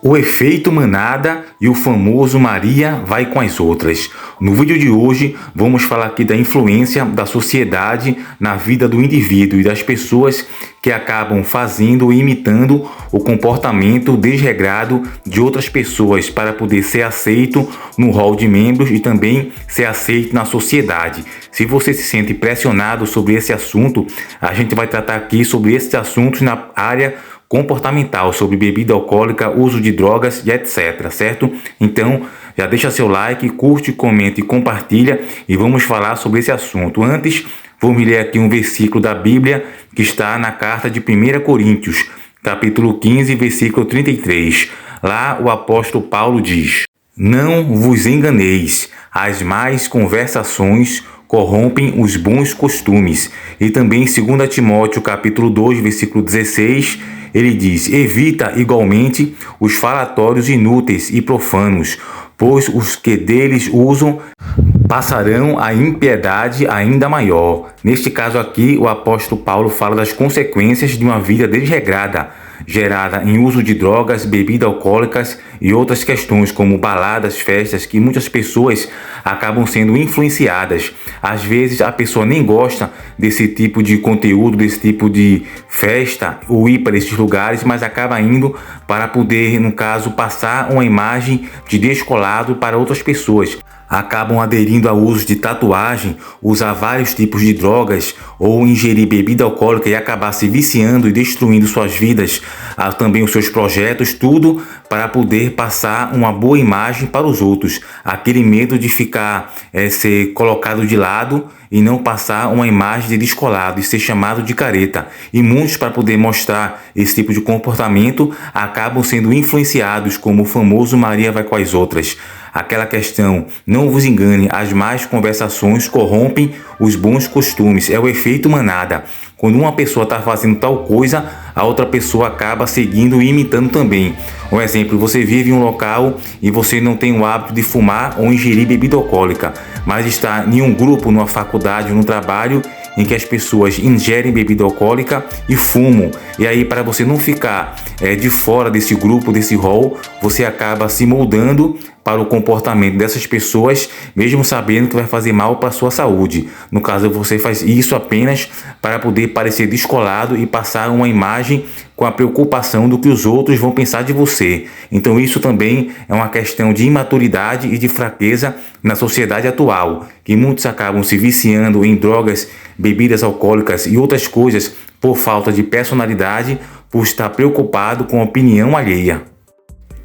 O efeito manada e o famoso Maria vai com as outras. No vídeo de hoje vamos falar aqui da influência da sociedade na vida do indivíduo e das pessoas que acabam fazendo e imitando o comportamento desregrado de outras pessoas para poder ser aceito no hall de membros e também ser aceito na sociedade. Se você se sente pressionado sobre esse assunto, a gente vai tratar aqui sobre esses assuntos na área comportamental, sobre bebida alcoólica, uso de drogas e etc, certo? Então, já deixa seu like, curte, comenta e compartilha e vamos falar sobre esse assunto. Antes, vamos ler aqui um versículo da Bíblia que está na carta de 1 Coríntios, capítulo 15, versículo 33. Lá o apóstolo Paulo diz: "Não vos enganeis, as más conversações corrompem os bons costumes." E também em 2 Timóteo, capítulo 2, versículo 16, ele diz: "Evita igualmente os falatórios inúteis e profanos, pois os que deles usam passarão a impiedade ainda maior." Neste caso aqui, o apóstolo Paulo fala das consequências de uma vida desregrada, gerada em uso de drogas, bebidas alcoólicas e outras questões como baladas, festas, que muitas pessoas acabam sendo influenciadas. Às vezes a pessoa nem gosta desse tipo de conteúdo, desse tipo de festa ou ir para esses lugares, mas acaba indo para poder, no caso, passar uma imagem de descolado para outras pessoas. Acabam aderindo ao uso de tatuagem, usar vários tipos de drogas ou ingerir bebida alcoólica e acabar se viciando e destruindo suas vidas, também os seus projetos, tudo para poder passar uma boa imagem para os outros. Aquele medo de ficar, ser colocado de lado e não passar uma imagem de descolado e ser chamado de careta. E muitos, para poder mostrar esse tipo de comportamento, acabam sendo influenciados, como o famoso Maria vai com as outras. Aquela questão, não vos engane, as más conversações corrompem os bons costumes. É o efeito manada. Quando uma pessoa está fazendo tal coisa, a outra pessoa acaba seguindo e imitando também. Um exemplo, você vive em um local e você não tem o hábito de fumar ou ingerir bebida alcoólica, mas está em um grupo, numa faculdade ou no trabalho, em que as pessoas ingerem bebida alcoólica e fumam. E aí, para você não ficar de fora desse grupo, desse hall, você acaba se moldando para o comportamento dessas pessoas, mesmo sabendo que vai fazer mal para a sua saúde. No caso, você faz isso apenas para poder parecer descolado e passar uma imagem com a preocupação do que os outros vão pensar de você. Então isso também é uma questão de imaturidade e de fraqueza na sociedade atual, que muitos acabam se viciando em drogas, bebidas alcoólicas e outras coisas por falta de personalidade, por estar preocupado com a opinião alheia.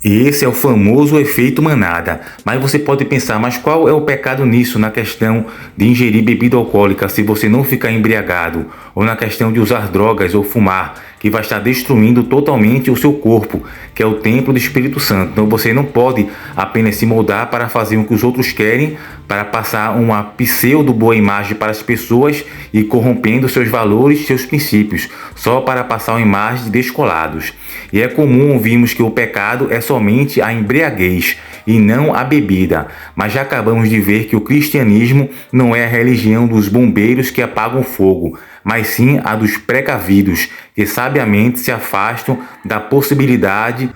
E esse é o famoso efeito manada. Mas você pode pensar, mas qual é o pecado nisso, na questão de ingerir bebida alcoólica se você não ficar embriagado? Ou na questão de usar drogas ou fumar, que vai estar destruindo totalmente o seu corpo, que é o templo do Espírito Santo. Então você não pode apenas se moldar para fazer o que os outros querem, para passar uma pseudo boa imagem para as pessoas e corrompendo seus valores, seus princípios, só para passar uma imagem de descolados. E é comum ouvirmos que o pecado é somente a embriaguez e não a bebida, mas já acabamos de ver que o cristianismo não é a religião dos bombeiros que apagam fogo, mas sim a dos precavidos, que sabiamente se afastam da possibilidade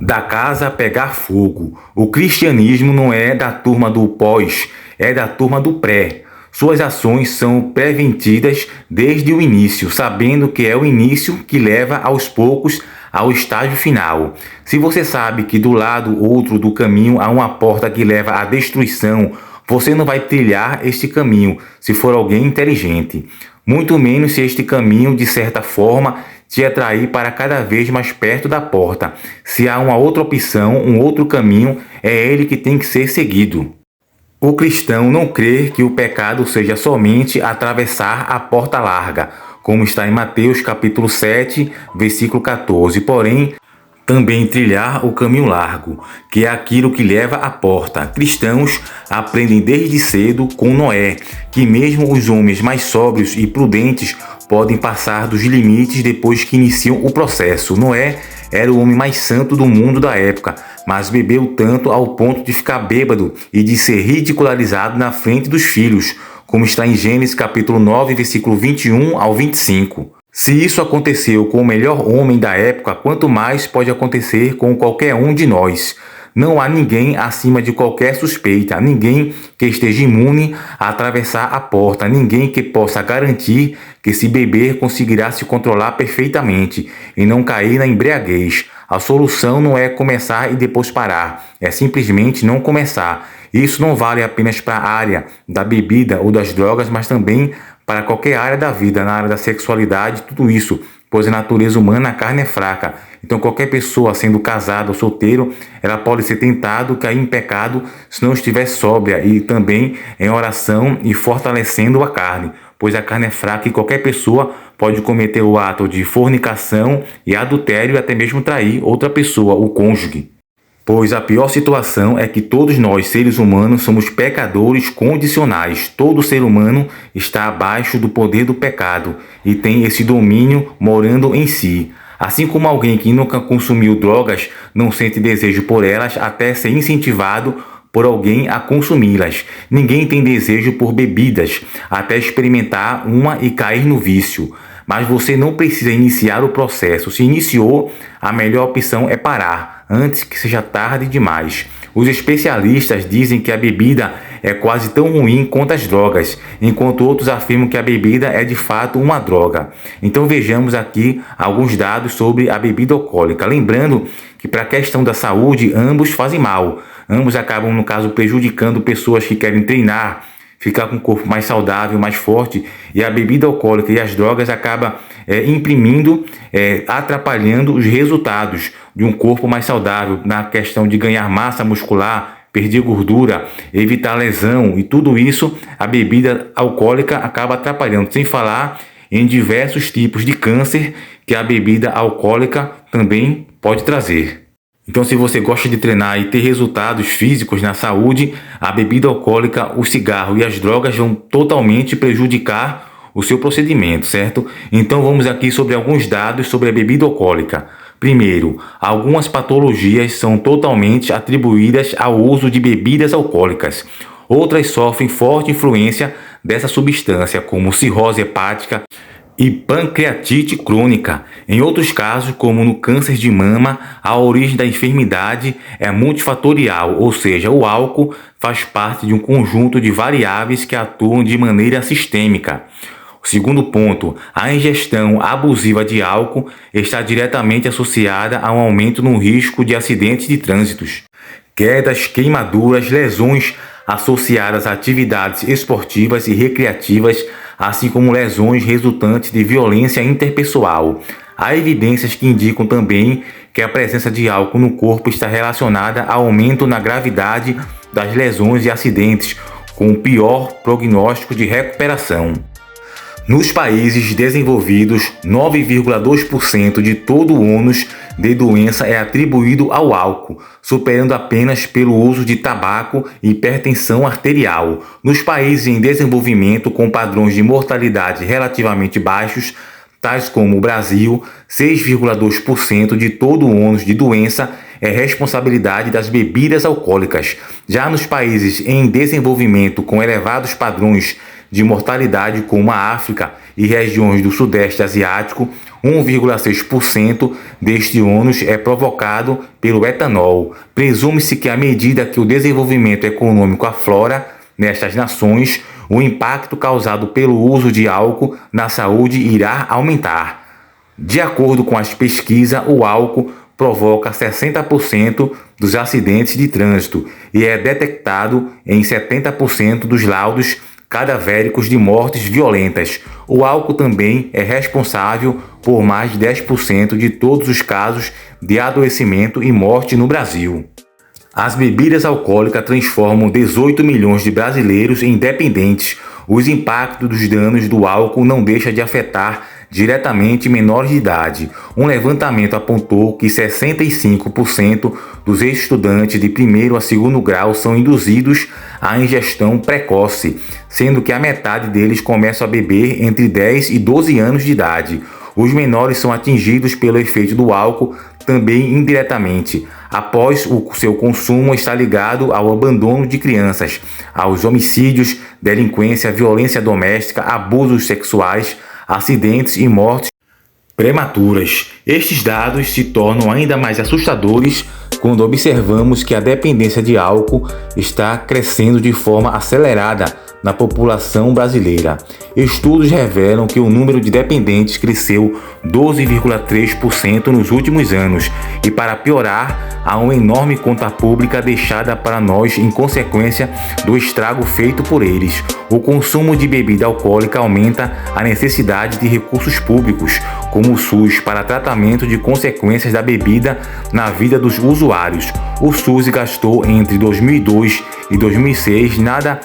da casa pegar fogo. O cristianismo não é da turma do pós, é da turma do pré. Suas ações são preventidas desde o início, sabendo que é o início que leva aos poucos ao estágio final. Se você sabe que do lado outro do caminho há uma porta que leva à destruição, você não vai trilhar este caminho se for alguém inteligente. Muito menos se este caminho, de certa forma, te atrair para cada vez mais perto da porta. Se há uma outra opção, um outro caminho, é ele que tem que ser seguido. O cristão não crê que o pecado seja somente atravessar a porta larga, como está em Mateus capítulo 7, versículo 14. Porém, também trilhar o caminho largo, que é aquilo que leva à porta. Cristãos aprendem desde cedo com Noé, que mesmo os homens mais sóbrios e prudentes podem passar dos limites depois que iniciam o processo. Noé era o homem mais santo do mundo da época, mas bebeu tanto ao ponto de ficar bêbado e de ser ridicularizado na frente dos filhos, como está em Gênesis capítulo 9, versículo 21 ao 25. Se isso aconteceu com o melhor homem da época, quanto mais pode acontecer com qualquer um de nós. Não há ninguém acima de qualquer suspeita, ninguém que esteja imune a atravessar a porta, ninguém que possa garantir que se beber conseguirá se controlar perfeitamente e não cair na embriaguez. A solução não é começar e depois parar, é simplesmente não começar. Isso não vale apenas para a área da bebida ou das drogas, mas também para qualquer área da vida, na área da sexualidade, tudo isso, pois a natureza humana, a carne é fraca. Então qualquer pessoa, sendo casada ou solteiro, ela pode ser tentado cair em pecado se não estiver sóbria e também em oração e fortalecendo a carne, pois a carne é fraca e qualquer pessoa pode cometer o ato de fornicação e adultério e até mesmo trair outra pessoa, o cônjuge. Pois a pior situação é que todos nós, seres humanos, somos pecadores condicionais. Todo ser humano está abaixo do poder do pecado e tem esse domínio morando em si. Assim como alguém que nunca consumiu drogas não sente desejo por elas até ser incentivado por alguém a consumi-las. Ninguém tem desejo por bebidas até experimentar uma e cair no vício. Mas você não precisa iniciar o processo. Se iniciou, a melhor opção é parar, antes que seja tarde demais. Os especialistas dizem que a bebida é quase tão ruim quanto as drogas, enquanto outros afirmam que a bebida é de fato uma droga. Então vejamos aqui alguns dados sobre a bebida alcoólica. Lembrando que para a questão da saúde, ambos fazem mal. Ambos acabam, no caso, prejudicando pessoas que querem treinar, ficar com o corpo mais saudável, mais forte, e a bebida alcoólica e as drogas acabam atrapalhando os resultados de um corpo mais saudável, na questão de ganhar massa muscular, perder gordura, evitar lesão, e tudo isso a bebida alcoólica acaba atrapalhando, sem falar em diversos tipos de câncer que a bebida alcoólica também pode trazer. Então, se você gosta de treinar e ter resultados físicos na saúde, a bebida alcoólica, o cigarro e as drogas vão totalmente prejudicar o seu procedimento, certo? Então, vamos aqui sobre alguns dados sobre a bebida alcoólica. Primeiro, algumas patologias são totalmente atribuídas ao uso de bebidas alcoólicas. Outras sofrem forte influência dessa substância, como cirrose hepática e pancreatite crônica. Em outros casos, como no câncer de mama, a origem da enfermidade é multifatorial, ou seja, o álcool faz parte de um conjunto de variáveis que atuam de maneira sistêmica. O segundo ponto, a ingestão abusiva de álcool está diretamente associada a um aumento no risco de acidentes de trânsito, quedas, queimaduras, lesões associadas a atividades esportivas e recreativas, assim como lesões resultantes de violência interpessoal. Há evidências que indicam também que a presença de álcool no corpo está relacionada ao aumento na gravidade das lesões e acidentes, com pior prognóstico de recuperação. Nos países desenvolvidos, 9,2% de todo o ônus de doença é atribuído ao álcool, superando apenas pelo uso de tabaco e hipertensão arterial. Nos países em desenvolvimento com padrões de mortalidade relativamente baixos, tais como o Brasil, 6,2% de todo o ônus de doença é responsabilidade das bebidas alcoólicas. Já nos países em desenvolvimento com elevados padrões de mortalidade, como a África e regiões do Sudeste Asiático, 1,6% deste ônus é provocado pelo etanol. Presume-se que à medida que o desenvolvimento econômico aflora nestas nações, o impacto causado pelo uso de álcool na saúde irá aumentar. De acordo com as pesquisas, o álcool provoca 60% dos acidentes de trânsito e é detectado em 70% dos laudos cadavéricos de mortes violentas. O álcool também é responsável por mais de 10% de todos os casos de adoecimento e morte no Brasil. As bebidas alcoólicas transformam 18 milhões de brasileiros em dependentes. Os impactos dos danos do álcool não deixam de afetar diretamente menores de idade. Um levantamento apontou que 65% dos estudantes de primeiro a segundo grau são induzidos à ingestão precoce, sendo que a metade deles começam a beber entre 10 e 12 anos de idade. Os menores são atingidos pelo efeito do álcool também indiretamente, após o seu consumo está ligado ao abandono de crianças, aos homicídios, delinquência, violência doméstica, abusos sexuais, acidentes e mortes prematuras. Estes dados se tornam ainda mais assustadores quando observamos que a dependência de álcool está crescendo de forma acelerada na população brasileira. Estudos revelam que o número de dependentes cresceu 12,3% nos últimos anos e, para piorar, há uma enorme conta pública deixada para nós em consequência do estrago feito por eles. O consumo de bebida alcoólica aumenta a necessidade de recursos públicos, como o SUS, para tratamento de consequências da bebida na vida dos usuários. O SUS gastou entre 2002 e 2006 nada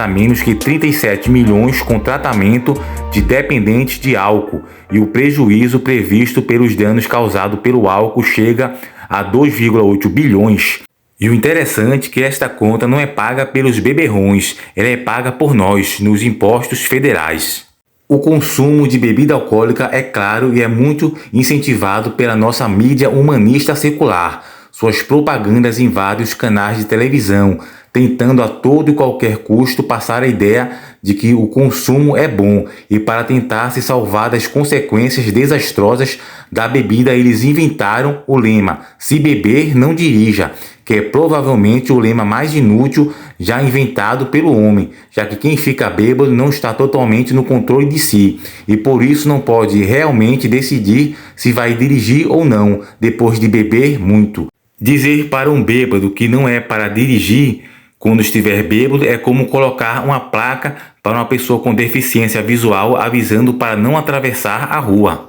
menos que 37 milhões com tratamento de dependentes de álcool, e o prejuízo previsto pelos danos causados pelo álcool chega a 2,8 bilhões. E o interessante é que esta conta não é paga pelos beberrões, ela é paga por nós, nos impostos federais. O consumo de bebida alcoólica é claro e é muito incentivado pela nossa mídia humanista secular. Suas propagandas em vários canais de televisão, tentando a todo e qualquer custo passar a ideia de que o consumo é bom, e para tentar se salvar das consequências desastrosas da bebida, eles inventaram o lema "Se beber, não dirija", que é provavelmente o lema mais inútil já inventado pelo homem, já que quem fica bêbado não está totalmente no controle de si e por isso não pode realmente decidir se vai dirigir ou não depois de beber muito. Dizer para um bêbado que não é para dirigir quando estiver bêbado é como colocar uma placa para uma pessoa com deficiência visual avisando para não atravessar a rua.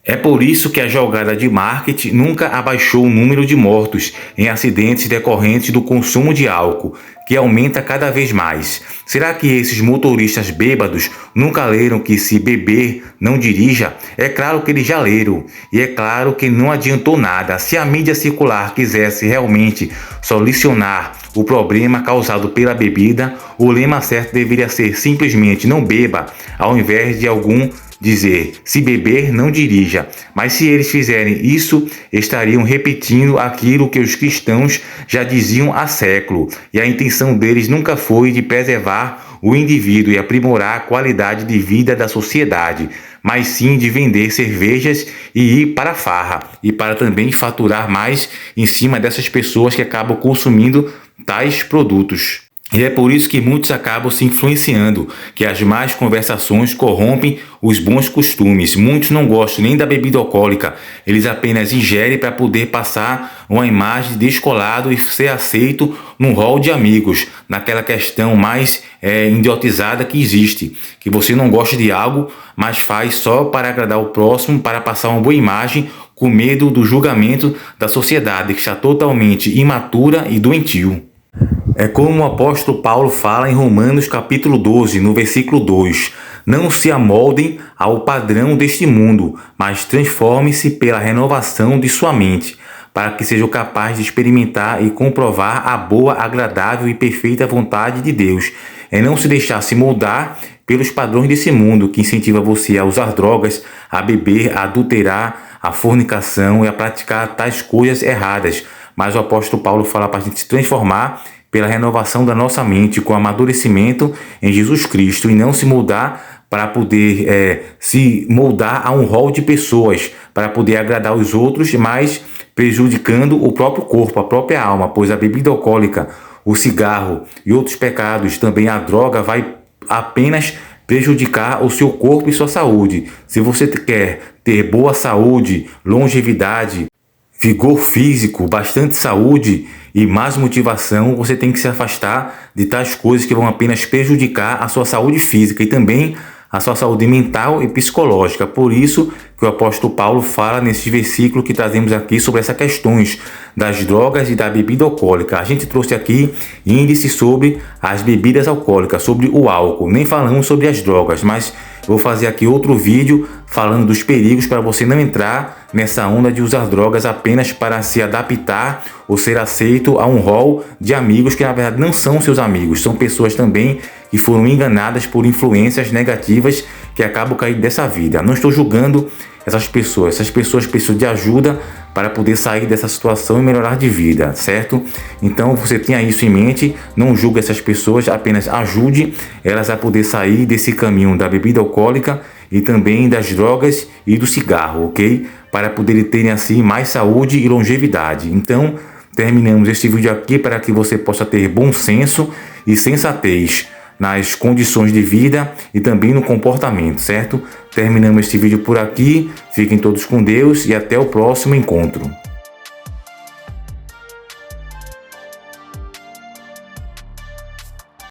É por isso que a jogada de marketing nunca abaixou o número de mortos em acidentes decorrentes do consumo de álcool, que aumenta cada vez mais. Será que esses motoristas bêbados nunca leram que "se beber, não dirija"? É claro que eles já leram, e é claro que não adiantou nada. Se a mídia secular quisesse realmente solucionar o problema causado pela bebida, o lema certo deveria ser simplesmente "não beba", ao invés de algum dizer "se beber, não dirija". Mas se eles fizerem isso, estariam repetindo aquilo que os cristãos já diziam há séculos, e a intenção deles nunca foi de preservar o indivíduo e aprimorar a qualidade de vida da sociedade, mas sim de vender cervejas e ir para a farra, e para também faturar mais em cima dessas pessoas que acabam consumindo tais produtos. E é por isso que muitos acabam se influenciando, que as más conversações corrompem os bons costumes. Muitos não gostam nem da bebida alcoólica, eles apenas ingerem para poder passar uma imagem de descolado e ser aceito num rol de amigos, naquela questão mais idiotizada que existe, que você não gosta de algo, mas faz só para agradar o próximo, para passar uma boa imagem, com medo do julgamento da sociedade, que está totalmente imatura e doentio. É como o apóstolo Paulo fala em Romanos capítulo 12, no versículo 2. Não se amoldem ao padrão deste mundo, mas transforme-se pela renovação de sua mente, para que sejam capazes de experimentar e comprovar a boa, agradável e perfeita vontade de Deus. É não se deixar se moldar pelos padrões desse mundo, que incentiva você a usar drogas, a beber, a adulterar, a fornicação e a praticar tais coisas erradas. Mas o apóstolo Paulo fala para a gente se transformar pela renovação da nossa mente, com amadurecimento em Jesus Cristo, e não se moldar para poder se moldar a um rol de pessoas, para poder agradar os outros, mas prejudicando o próprio corpo, a própria alma, pois a bebida alcoólica, o cigarro e outros pecados, também a droga, vai apenas prejudicar o seu corpo e sua saúde. Se você quer ter boa saúde, longevidade, vigor físico, bastante saúde e mais motivação, você tem que se afastar de tais coisas que vão apenas prejudicar a sua saúde física e também a sua saúde mental e psicológica. Por isso que o apóstolo Paulo fala nesse versículo que trazemos aqui sobre essas questões das drogas e da bebida alcoólica. A gente trouxe aqui índice sobre as bebidas alcoólicas, sobre o álcool. Nem falamos sobre as drogas, mas vou fazer aqui outro vídeo falando dos perigos para você não entrar nessa onda de usar drogas apenas para se adaptar ou ser aceito a um rol de amigos que na verdade não são seus amigos. São pessoas também que foram enganadas por influências negativas que acabam caindo dessa vida. Não estou julgando essas pessoas precisam de ajuda para poder sair dessa situação e melhorar de vida, certo? Então você tenha isso em mente, não julgue essas pessoas, apenas ajude elas a poder sair desse caminho da bebida alcoólica e também das drogas e do cigarro, ok? Para poderem terem assim mais saúde e longevidade. Então, terminamos este vídeo aqui para que você possa ter bom senso e sensatez nas condições de vida e também no comportamento, certo? Terminamos este vídeo por aqui. Fiquem todos com Deus e até o próximo encontro.